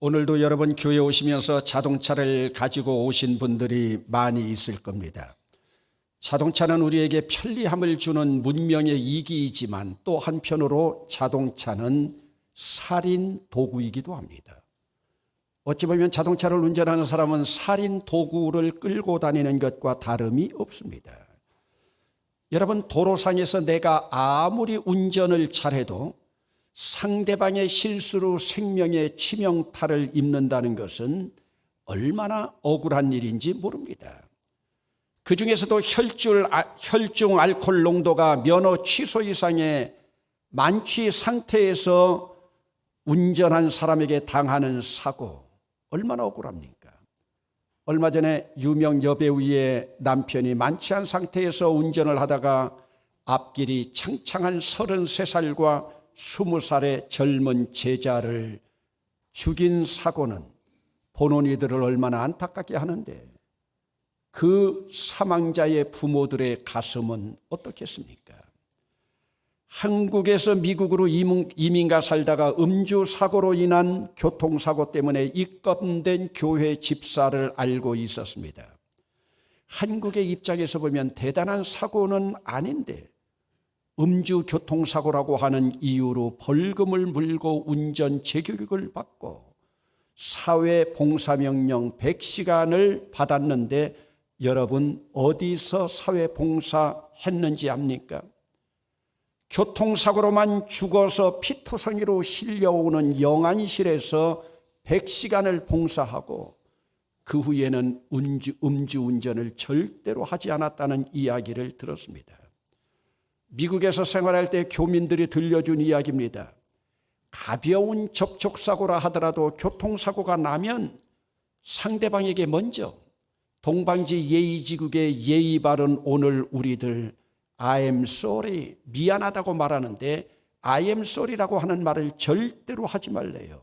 오늘도 여러분 교회 오시면서 자동차를 가지고 오신 분들이 많이 있을 겁니다. 자동차는 우리에게 편리함을 주는 문명의 이기이지만 또 한편으로 자동차는 살인 도구이기도 합니다. 어찌 보면 자동차를 운전하는 사람은 살인 도구를 끌고 다니는 것과 다름이 없습니다. 여러분, 도로상에서 내가 아무리 운전을 잘해도 상대방의 실수로 생명의 치명타를 입는다는 것은 얼마나 억울한 일인지 모릅니다. 그 중에서도 혈중 알코올 농도가 면허 취소 이상의 만취 상태에서 운전한 사람에게 당하는 사고, 얼마나 억울합니까? 얼마 전에 유명 여배우의 남편이 만취한 상태에서 운전을 하다가 앞길이 창창한 33살과 20살의 젊은 제자를 죽인 사고는 보는 이들을 얼마나 안타깝게 하는데, 그 사망자의 부모들의 가슴은 어떻겠습니까? 한국에서 미국으로 이민가 살다가 음주 사고로 인한 교통사고 때문에 입건된 교회 집사를 알고 있었습니다. 한국의 입장에서 보면 대단한 사고는 아닌데 음주 교통사고라고 하는 이유로 벌금을 물고 운전 재교육을 받고 사회봉사명령 100시간을 받았는데, 여러분 어디서 사회봉사했는지 압니까? 교통사고로만 죽어서 피투성이로 실려오는 영안실에서 100시간을 봉사하고 그 후에는 음주운전을 절대로 하지 않았다는 이야기를 들었습니다. 미국에서 생활할 때 교민들이 들려준 이야기입니다. 가벼운 접촉사고라 하더라도 교통사고가 나면 상대방에게 먼저 동방지 예의지국의 예의 바른 오늘 우리들 I am sorry, 미안하다고 말하는데 I am sorry라고 하는 말을 절대로 하지 말래요.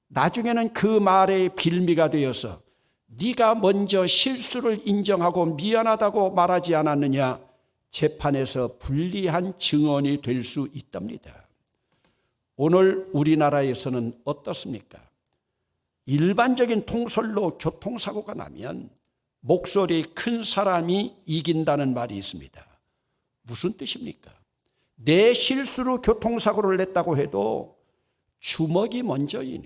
나중에는 그 말의 빌미가 되어서 네가 먼저 실수를 인정하고 미안하다고 말하지 않았느냐, 재판에서 불리한 증언이 될 수 있답니다. 오늘 우리나라에서는 어떻습니까? 일반적인 통설로 교통사고가 나면 목소리 큰 사람이 이긴다는 말이 있습니다. 무슨 뜻입니까? 내 실수로 교통사고를 냈다고 해도 주먹이 먼저이니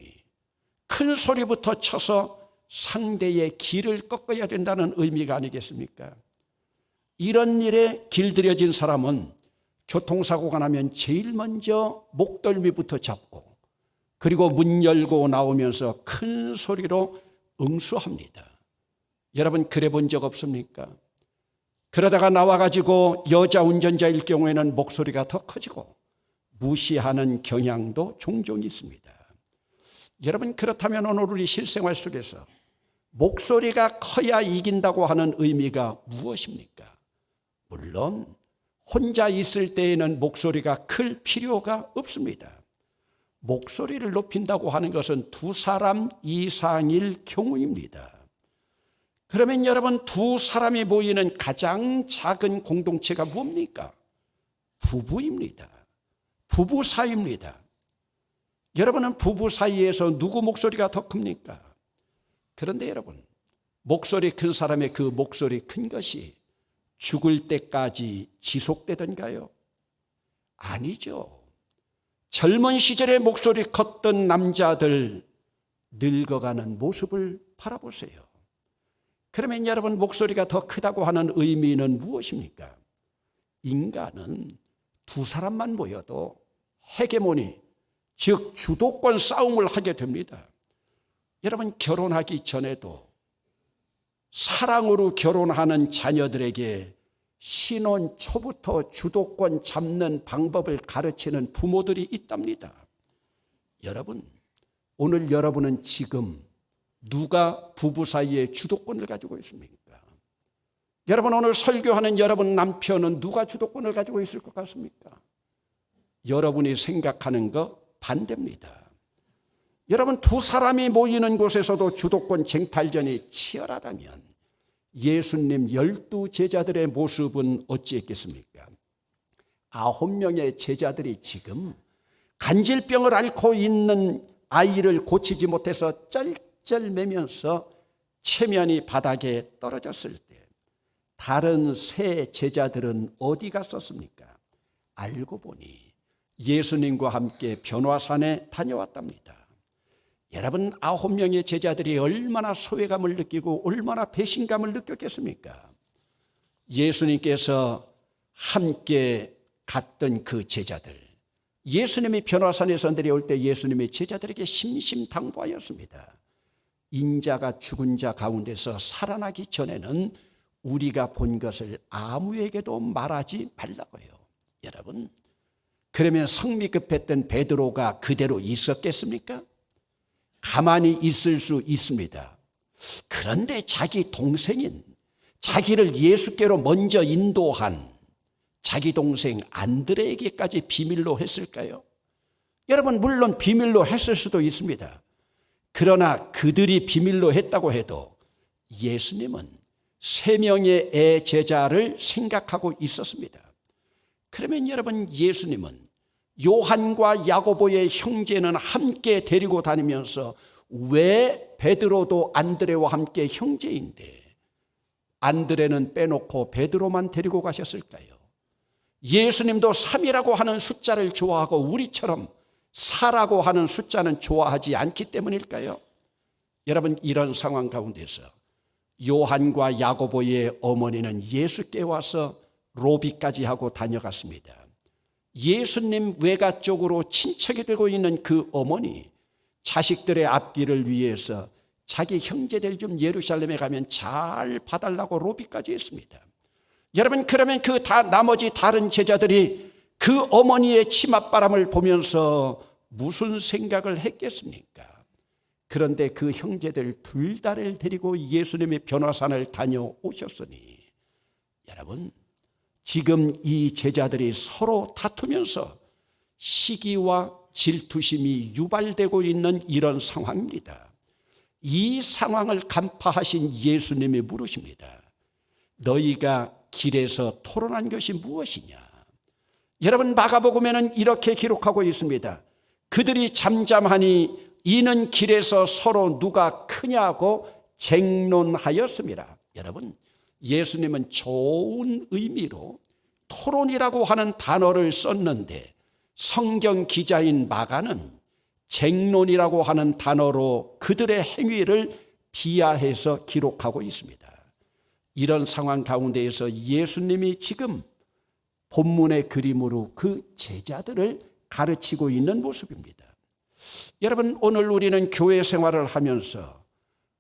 큰 소리부터 쳐서 상대의 길을 꺾어야 된다는 의미가 아니겠습니까? 이런 일에 길들여진 사람은 교통사고가 나면 제일 먼저 목덜미부터 잡고 그리고 문 열고 나오면서 큰 소리로 응수합니다. 여러분 그래 본 적 없습니까? 그러다가 나와가지고 여자 운전자일 경우에는 목소리가 더 커지고 무시하는 경향도 종종 있습니다. 여러분 그렇다면 오늘 우리 실생활 속에서 목소리가 커야 이긴다고 하는 의미가 무엇입니까? 물론 혼자 있을 때에는 목소리가 클 필요가 없습니다. 목소리를 높인다고 하는 것은 두 사람 이상일 경우입니다. 그러면 여러분 두 사람이 모이는 가장 작은 공동체가 뭡니까? 부부입니다. 부부 사이입니다. 여러분은 부부 사이에서 누구 목소리가 더 큽니까? 그런데 여러분, 목소리 큰 사람의 그 목소리 큰 것이 죽을 때까지 지속되던가요? 아니죠. 젊은 시절에 목소리 컸던 남자들 늙어가는 모습을 바라보세요. 그러면 여러분 목소리가 더 크다고 하는 의미는 무엇입니까? 인간은 두 사람만 모여도 헤게모니, 즉 주도권 싸움을 하게 됩니다. 여러분 결혼하기 전에도 사랑으로 결혼하는 자녀들에게 신혼 초부터 주도권 잡는 방법을 가르치는 부모들이 있답니다. 여러분, 오늘 여러분은 지금 누가 부부 사이에 주도권을 가지고 있습니까? 여러분 오늘 설교하는 여러분 남편은 누가 주도권을 가지고 있을 것 같습니까? 여러분이 생각하는 것 반대입니다. 여러분 두 사람이 모이는 곳에서도 주도권 쟁탈전이 치열하다면 예수님 12 제자들의 모습은 어찌했겠습니까? 9명의 제자들이 지금 간질병을 앓고 있는 아이를 고치지 못해서 쩔쩔매면서 체면이 바닥에 떨어졌을 때 다른 세 제자들은 어디 갔었습니까? 알고 보니 예수님과 함께 변화산에 다녀왔답니다. 여러분, 9명의 제자들이 얼마나 소외감을 느끼고 얼마나 배신감을 느꼈겠습니까? 예수님께서 함께 갔던 그 제자들, 예수님이 변화산에서 내려올 때 예수님의 제자들에게 심심당부하였습니다. 인자가 죽은 자 가운데서 살아나기 전에는 우리가 본 것을 아무에게도 말하지 말라고요. 여러분, 그러면 성미 급했던 베드로가 그대로 있었겠습니까? 가만히 있을 수 있습니다. 그런데 자기 동생인, 자기를 예수께로 먼저 인도한 자기 동생 안드레에게까지 비밀로 했을까요? 여러분, 물론 비밀로 했을 수도 있습니다. 그러나 그들이 비밀로 했다고 해도 예수님은 3명의 애 제자를 생각하고 있었습니다. 그러면 여러분, 예수님은 요한과 야고보의 형제는 함께 데리고 다니면서 왜 베드로도 안드레와 함께 형제인데 안드레는 빼놓고 베드로만 데리고 가셨을까요? 예수님도 3이라고 하는 숫자를 좋아하고 우리처럼 4라고 하는 숫자는 좋아하지 않기 때문일까요? 여러분, 이런 상황 가운데서 요한과 야고보의 어머니는 예수께 와서 로비까지 하고 다녀갔습니다. 예수님 외가 쪽으로 친척이 되고 있는 그 어머니, 자식들의 앞길을 위해서 자기 형제들 좀 예루살렘에 가면 잘 봐달라고 로비까지 했습니다. 여러분, 그러면 나머지 다른 제자들이 그 어머니의 치맛바람을 보면서 무슨 생각을 했겠습니까? 그런데 그 형제들 둘 다를 데리고 예수님의 변화산을 다녀오셨으니 여러분, 지금 이 제자들이 서로 다투면서 시기와 질투심이 유발되고 있는 이런 상황입니다. 이 상황을 간파하신 예수님이 물으십니다. 너희가 길에서 토론한 것이 무엇이냐? 여러분, 마가복음에는 이렇게 기록하고 있습니다. 그들이 잠잠하니 이는 길에서 서로 누가 크냐고 쟁론하였습니다. 여러분, 예수님은 좋은 의미로 토론이라고 하는 단어를 썼는데 성경 기자인 마가는 쟁론이라고 하는 단어로 그들의 행위를 비하해서 기록하고 있습니다. 이런 상황 가운데에서 예수님이 지금 본문의 그림으로 그 제자들을 가르치고 있는 모습입니다. 여러분, 오늘 우리는 교회 생활을 하면서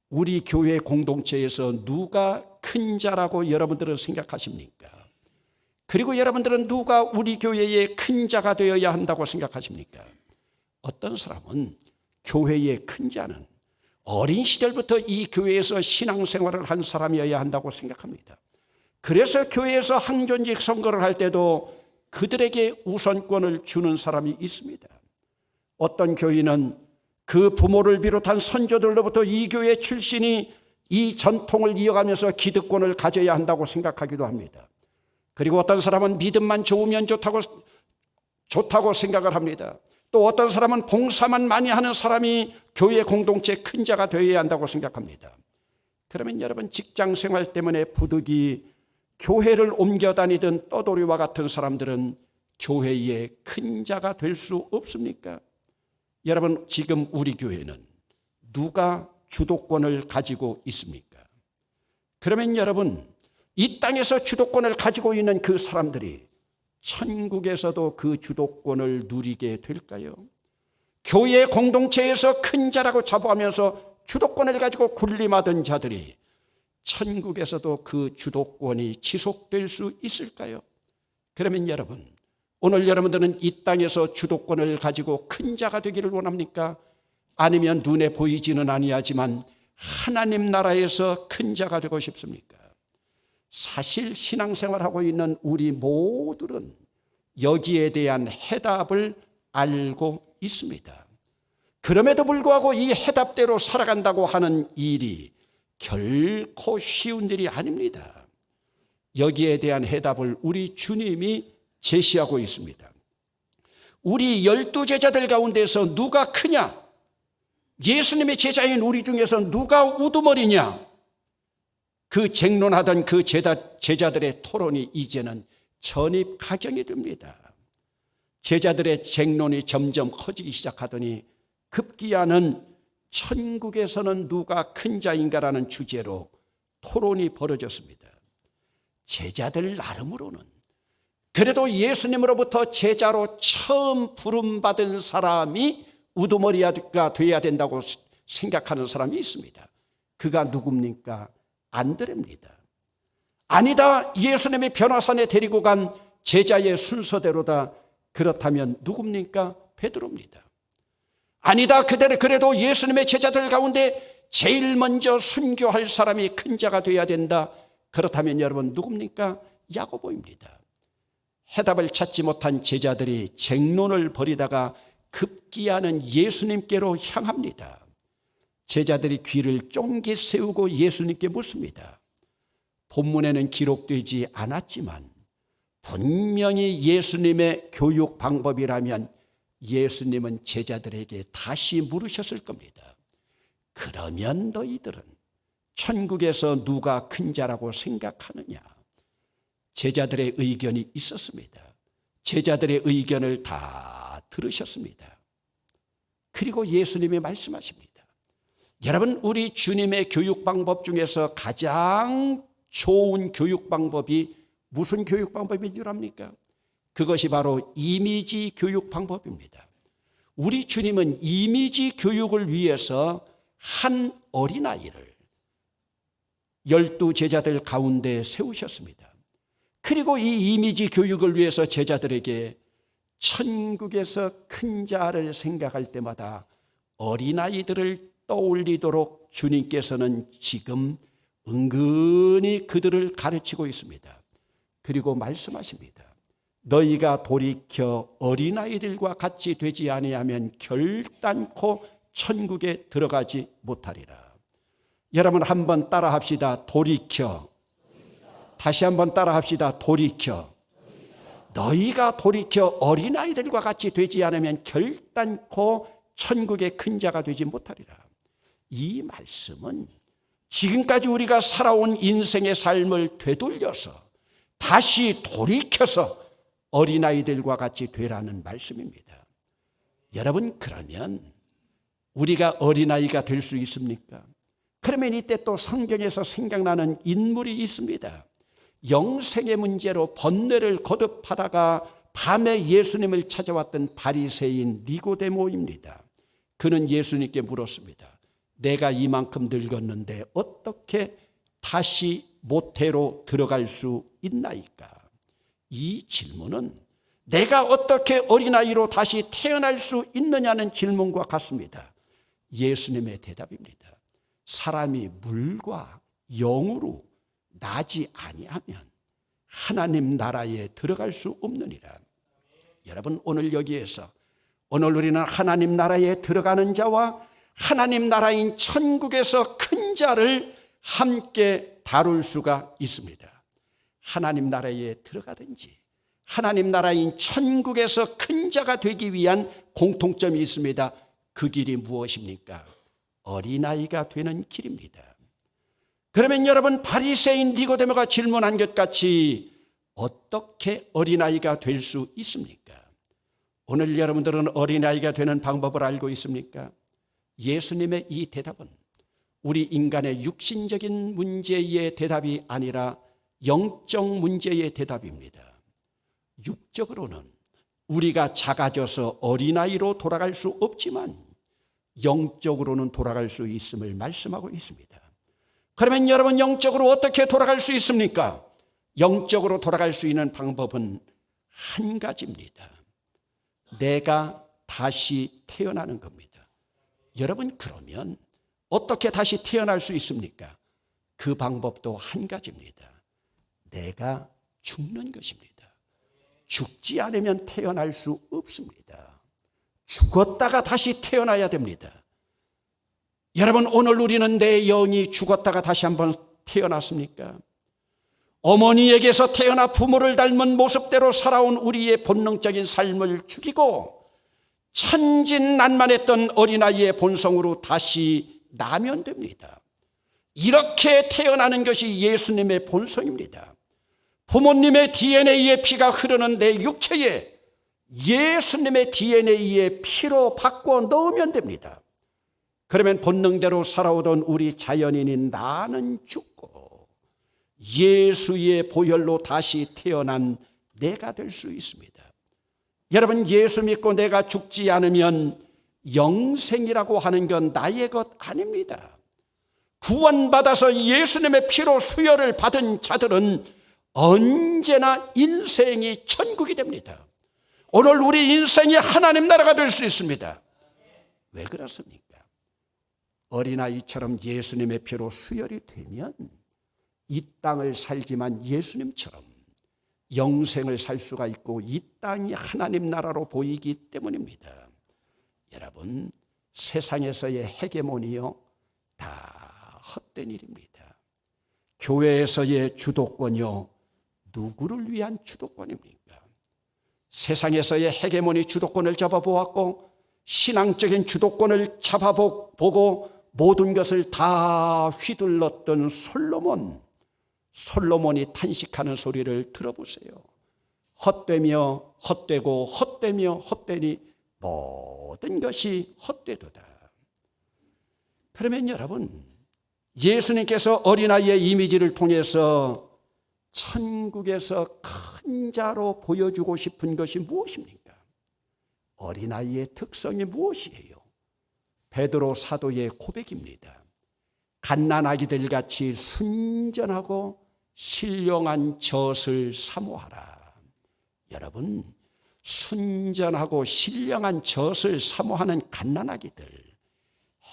우리 교회 공동체에서 누가 큰 자라고 여러분들은 생각하십니까? 그리고 여러분들은 누가 우리 교회의 큰 자가 되어야 한다고 생각하십니까? 어떤 사람은 교회의 큰 자는 어린 시절부터 이 교회에서 신앙생활을 한 사람이어야 한다고 생각합니다. 그래서 교회에서 항존직 선거를 할 때도 그들에게 우선권을 주는 사람이 있습니다. 어떤 교인은 그 부모를 비롯한 선조들로부터 이 교회 출신이 이 전통을 이어가면서 기득권을 가져야 한다고 생각하기도 합니다. 그리고 어떤 사람은 믿음만 좋으면 좋다고 생각을 합니다. 또 어떤 사람은 봉사만 많이 하는 사람이 교회 공동체 큰 자가 되어야 한다고 생각합니다. 그러면 여러분, 직장 생활 때문에 부득이 교회를 옮겨 다니던 떠돌이와 같은 사람들은 교회의 큰 자가 될 수 없습니까? 여러분, 지금 우리 교회는 누가 주도권을 가지고 있습니까? 그러면 여러분, 이 땅에서 주도권을 가지고 있는 그 사람들이 천국에서도 그 주도권을 누리게 될까요? 교회 공동체에서 큰 자라고 자부하면서 주도권을 가지고 군림하던 자들이 천국에서도 그 주도권이 지속될 수 있을까요? 그러면 여러분, 오늘 여러분들은 이 땅에서 주도권을 가지고 큰 자가 되기를 원합니까? 아니면 눈에 보이지는 아니하지만 하나님 나라에서 큰 자가 되고 싶습니까? 사실 신앙생활하고 있는 우리 모두는 여기에 대한 해답을 알고 있습니다. 그럼에도 불구하고 이 해답대로 살아간다고 하는 일이 결코 쉬운 일이 아닙니다. 여기에 대한 해답을 우리 주님이 제시하고 있습니다. 우리 12 제자들 가운데서 누가 크냐? 예수님의 제자인 우리 중에서 누가 우두머리냐? 그 쟁론하던 그 제자들의 토론이 이제는 전입가경이 됩니다. 제자들의 쟁론이 점점 커지기 시작하더니 급기야는 천국에서는 누가 큰 자인가라는 주제로 토론이 벌어졌습니다. 제자들 나름으로는 그래도 예수님으로부터 제자로 처음 부름받은 사람이 우두머리가 되어야 된다고 생각하는 사람이 있습니다. 그가 누굽니까? 안드레입니다. 아니다, 예수님이 변화산에 데리고 간 제자의 순서대로다. 그렇다면 누굽니까? 베드로입니다. 아니다, 그래도 예수님의 제자들 가운데 제일 먼저 순교할 사람이 큰 자가 되어야 된다. 그렇다면 여러분 누굽니까? 야고보입니다. 해답을 찾지 못한 제자들이 쟁론을 벌이다가 급기야는 예수님께로 향합니다. 제자들이 귀를 쫑긋 세우고 예수님께 묻습니다. 본문에는 기록되지 않았지만 분명히 예수님의 교육 방법이라면 예수님은 제자들에게 다시 물으셨을 겁니다. 그러면 너희들은 천국에서 누가 큰 자라고 생각하느냐? 제자들의 의견이 있었습니다. 제자들의 의견을 다 들으셨습니다. 그리고 예수님이 말씀하십니다. 여러분, 우리 주님의 교육 방법 중에서 가장 좋은 교육 방법이 무슨 교육 방법인 줄 압니까? 그것이 바로 이미지 교육 방법입니다. 우리 주님은 이미지 교육을 위해서 한 어린아이를 12 제자들 가운데 세우셨습니다. 그리고 이 이미지 교육을 위해서 제자들에게 천국에서 큰 자를 생각할 때마다 어린아이들을 떠올리도록 주님께서는 지금 은근히 그들을 가르치고 있습니다. 그리고 말씀하십니다. 너희가 돌이켜 어린아이들과 같이 되지 아니하면 결단코 천국에 들어가지 못하리라. 여러분 한번 따라합시다. 돌이켜. 다시 한번 따라합시다. 돌이켜. 너희가 돌이켜 어린아이들과 같이 되지 않으면 결단코 천국의 큰 자가 되지 못하리라. 이 말씀은 지금까지 우리가 살아온 인생의 삶을 되돌려서 다시 돌이켜서 어린아이들과 같이 되라는 말씀입니다. 여러분, 그러면 우리가 어린아이가 될 수 있습니까? 그러면 이때 또 성경에서 생각나는 인물이 있습니다. 영생의 문제로 번뇌를 거듭하다가 밤에 예수님을 찾아왔던 바리새인 니고데모입니다. 그는 예수님께 물었습니다. 내가 이만큼 늙었는데 어떻게 다시 모태로 들어갈 수 있나이까? 이 질문은 내가 어떻게 어린아이로 다시 태어날 수 있느냐는 질문과 같습니다. 예수님의 대답입니다. 사람이 물과 영으로 나지 아니하면 하나님 나라에 들어갈 수 없느니라. 여러분, 오늘 여기에서 오늘 우리는 하나님 나라에 들어가는 자와 하나님 나라인 천국에서 큰 자를 함께 다룰 수가 있습니다. 하나님 나라에 들어가든지 하나님 나라인 천국에서 큰 자가 되기 위한 공통점이 있습니다. 그 길이 무엇입니까? 어린아이가 되는 길입니다. 그러면 여러분, 바리새인 니고데모가 질문한 것 같이 어떻게 어린아이가 될 수 있습니까? 오늘 여러분들은 어린아이가 되는 방법을 알고 있습니까? 예수님의 이 대답은 우리 인간의 육신적인 문제의 대답이 아니라 영적 문제의 대답입니다. 육적으로는 우리가 작아져서 어린아이로 돌아갈 수 없지만 영적으로는 돌아갈 수 있음을 말씀하고 있습니다. 그러면 여러분, 영적으로 어떻게 돌아갈 수 있습니까? 영적으로 돌아갈 수 있는 방법은 한 가지입니다. 내가 다시 태어나는 겁니다. 여러분, 그러면 어떻게 다시 태어날 수 있습니까? 그 방법도 한 가지입니다. 내가 죽는 것입니다. 죽지 않으면 태어날 수 없습니다. 죽었다가 다시 태어나야 됩니다. 여러분, 오늘 우리는 내 영이 죽었다가 다시 한번 태어났습니까? 어머니에게서 태어나 부모를 닮은 모습대로 살아온 우리의 본능적인 삶을 죽이고 천진난만했던 어린아이의 본성으로 다시 나면 됩니다. 이렇게 태어나는 것이 예수님의 본성입니다. 부모님의 DNA의 피가 흐르는 내 육체에 예수님의 DNA의 피로 바꿔 넣으면 됩니다. 그러면 본능대로 살아오던 우리 자연인인 나는 죽고 예수의 보혈로 다시 태어난 내가 될 수 있습니다. 여러분, 예수 믿고 내가 죽지 않으면 영생이라고 하는 건 나의 것 아닙니다. 구원받아서 예수님의 피로 수혈을 받은 자들은 언제나 인생이 천국이 됩니다. 오늘 우리 인생이 하나님 나라가 될 수 있습니다. 왜 그렇습니까? 어린아이처럼 예수님의 피로 수혈이 되면 이 땅을 살지만 예수님처럼 영생을 살 수가 있고 이 땅이 하나님 나라로 보이기 때문입니다. 여러분, 세상에서의 헤게모니요 다 헛된 일입니다. 교회에서의 주도권이요 누구를 위한 주도권입니까? 세상에서의 헤게모니 주도권을 잡아보았고 신앙적인 주도권을 잡아보고 모든 것을 다 휘둘렀던 솔로몬이 탄식하는 소리를 들어보세요. 헛되며 헛되고 헛되며 헛되니 모든 것이 헛되도다. 그러면 여러분, 예수님께서 어린아이의 이미지를 통해서 천국에서 큰 자로 보여주고 싶은 것이 무엇입니까? 어린아이의 특성이 무엇이에요? 베드로 사도의 고백입니다. 갓난아기들 같이 순전하고 신령한 젖을 사모하라. 여러분, 순전하고 신령한 젖을 사모하는 갓난아기들,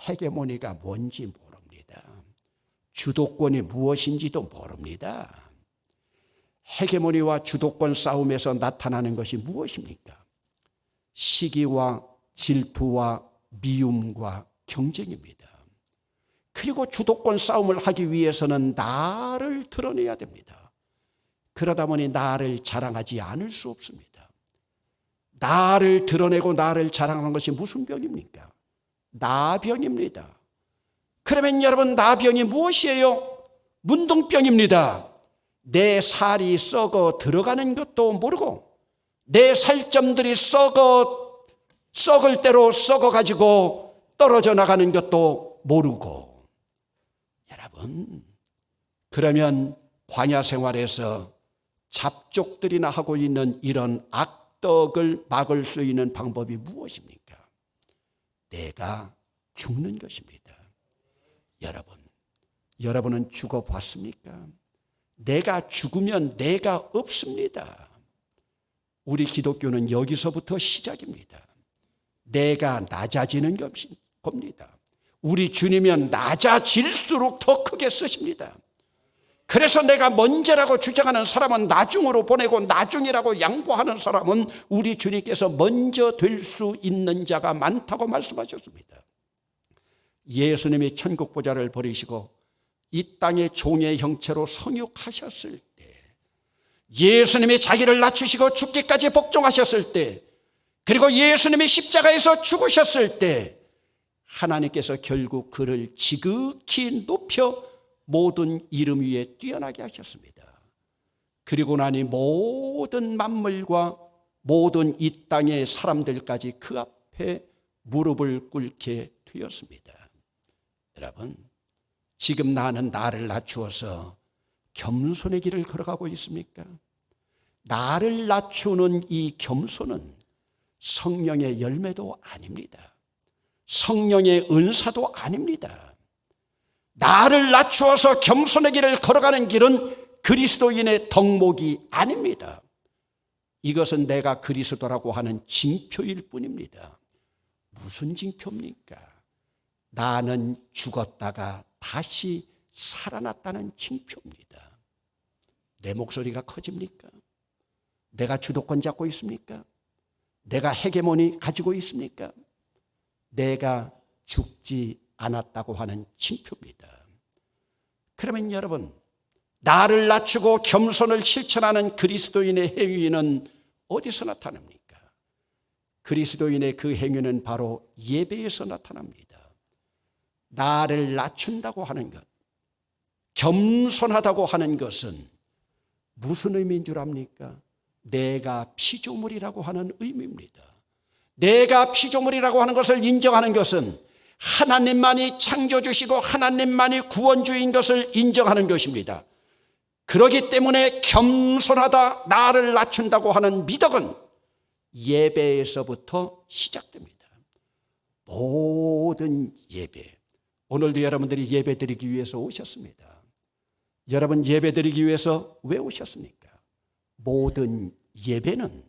헤게모니가 뭔지 모릅니다. 주도권이 무엇인지도 모릅니다. 헤게모니와 주도권 싸움에서 나타나는 것이 무엇입니까? 시기와 질투와 미움과 경쟁입니다. 그리고 주도권 싸움을 하기 위해서는 나를 드러내야 됩니다. 그러다 보니 나를 자랑하지 않을 수 없습니다. 나를 드러내고 나를 자랑하는 것이 무슨 병입니까? 나병입니다. 그러면 여러분, 나병이 무엇이에요? 문둥병입니다. 내 살이 썩어 들어가는 것도 모르고 내 살점들이 썩을 대로 썩어가지고 떨어져 나가는 것도 모르고. 여러분, 그러면 광야 생활에서 잡족들이나 하고 있는 이런 악덕을 막을 수 있는 방법이 무엇입니까? 내가 죽는 것입니다. 여러분은 죽어봤습니까? 내가 죽으면 내가 없습니다. 우리 기독교는 여기서부터 시작입니다. 내가 낮아지는 겁니다. 우리 주님은 낮아질수록 더 크게 쓰십니다. 그래서 내가 먼저라고 주장하는 사람은 나중으로 보내고 나중이라고 양보하는 사람은 우리 주님께서 먼저 될 수 있는 자가 많다고 말씀하셨습니다. 예수님이 천국 보좌를 버리시고 이 땅의 종의 형체로 성육하셨을 때, 예수님이 자기를 낮추시고 죽기까지 복종하셨을 때, 그리고 예수님이 십자가에서 죽으셨을 때 하나님께서 결국 그를 지극히 높여 모든 이름 위에 뛰어나게 하셨습니다. 그리고 나니 모든 만물과 모든 이 땅의 사람들까지 그 앞에 무릎을 꿇게 되었습니다. 여러분, 지금 나는 나를 낮추어서 겸손의 길을 걸어가고 있습니까? 나를 낮추는 이 겸손은 성령의 열매도 아닙니다. 성령의 은사도 아닙니다. 나를 낮추어서 겸손의 길을 걸어가는 길은 그리스도인의 덕목이 아닙니다. 이것은 내가 그리스도라고 하는 징표일 뿐입니다. 무슨 징표입니까? 나는 죽었다가 다시 살아났다는 징표입니다. 내 목소리가 커집니까? 내가 주도권 잡고 있습니까? 내가 헤게모니 가지고 있습니까? 내가 죽지 않았다고 하는 징표입니다. 그러면 여러분, 나를 낮추고 겸손을 실천하는 그리스도인의 행위는 어디서 나타납니까? 그리스도인의 그 행위는 바로 예배에서 나타납니다. 나를 낮춘다고 하는 것, 겸손하다고 하는 것은 무슨 의미인 줄 압니까? 내가 피조물이라고 하는 의미입니다. 내가 피조물이라고 하는 것을 인정하는 것은 하나님만이 창조주시고 하나님만이 구원주인 것을 인정하는 것입니다. 그렇기 때문에 겸손하다, 나를 낮춘다고 하는 미덕은 예배에서부터 시작됩니다. 모든 예배, 오늘도 여러분들이 예배 드리기 위해서 오셨습니다. 여러분 예배 드리기 위해서 왜 오셨습니까? 모든 예배는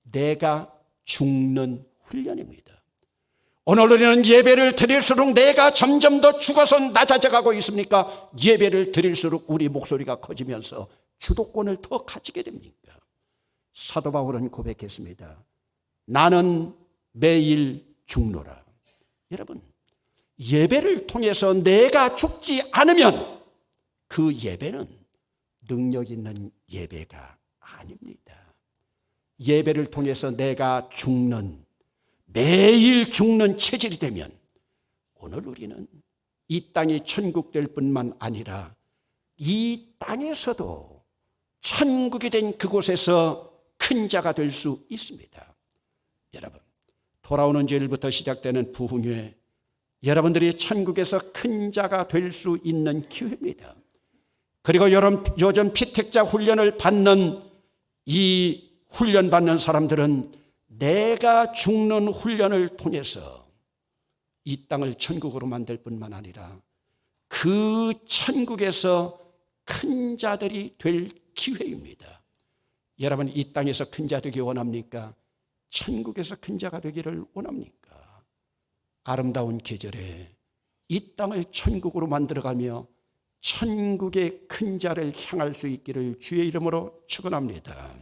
내가 죽는 훈련입니다. 오늘 우리는 예배를 드릴수록 내가 점점 더 죽어서 낮아져가고 있습니까? 예배를 드릴수록 우리 목소리가 커지면서 주도권을 더 가지게 됩니까? 사도 바울은 고백했습니다. 나는 매일 죽노라. 여러분, 예배를 통해서 내가 죽지 않으면 그 예배는 능력 있는 예배가 아닙니다. 예배를 통해서 내가 죽는, 매일 죽는 체질이 되면 오늘 우리는 이 땅이 천국 될 뿐만 아니라 이 땅에서도 천국이 된 그곳에서 큰 자가 될 수 있습니다. 여러분, 돌아오는 주일부터 시작되는 부흥회, 여러분들이 천국에서 큰 자가 될 수 있는 기회입니다. 그리고 요즘 피택자 훈련을 받는 이 훈련 받는 사람들은 내가 죽는 훈련을 통해서 이 땅을 천국으로 만들 뿐만 아니라 그 천국에서 큰 자들이 될 기회입니다. 여러분, 이 땅에서 큰 자 되기 원합니까? 천국에서 큰 자가 되기를 원합니까? 아름다운 계절에 이 땅을 천국으로 만들어가며 천국의 큰 자를 향할 수 있기를 주의 이름으로 축원합니다.